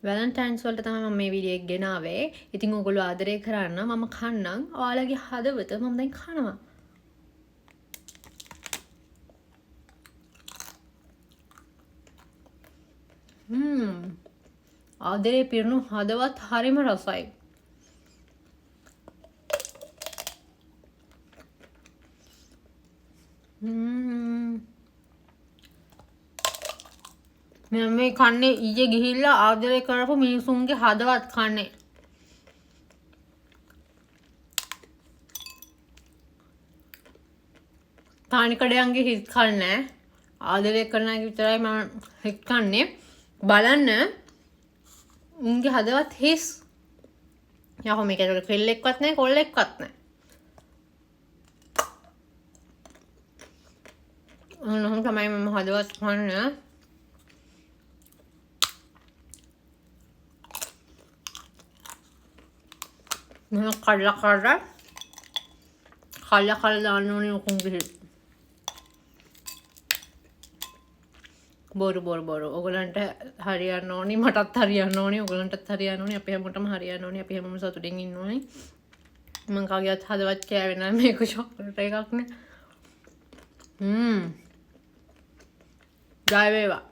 Valentine's වලට තමයි මම මේ වීඩියෝ එක ගෙනාවේ. ඉතින් ඔයගොල්ලෝ ආදරය කරන්න මම කන්නම්. ඔයාලගේ හදවත මම දැන් කනවා. ආදරේ පිරුණු හදවත් හරිම රසයි. මම මේ කන්නේ ඊයේ ගිහිල්ලා ආදරය කරපු මිනිසුන්ගේ හදවත් කන්නේ. තානිකඩයන්ගේ හිත් කන්නේ. ආදරය කරන අය විතරයි මම හිත් කන්නේ. බලන්න උන්ගේ හදවත් හිස්. යහෝ මේක ඇතුලේ කෙල්ලෙක්වත් නැහැ කොල්ලෙක්වත් නැහැ. ඔන්න තමයි මම හදවත් කන්නේ. මම කඩලා දාන්න ඕනේ උකුන්ගේ හිත්. බොරු ඔයගලන්ට හරියන්න ඕනි මටත් හරියන්න ඕනි ඔයගලන්ටත් හරියන්න ඕනි අපි හැමෝටම හරියන්න ඕනි අපි හැමෝම සතුටින් ඉන්න ඕනි මම කාගේවත් හදවත් කෑවේ නැහැ මේක චොක්ලට් එකක් නේ ජය වේවා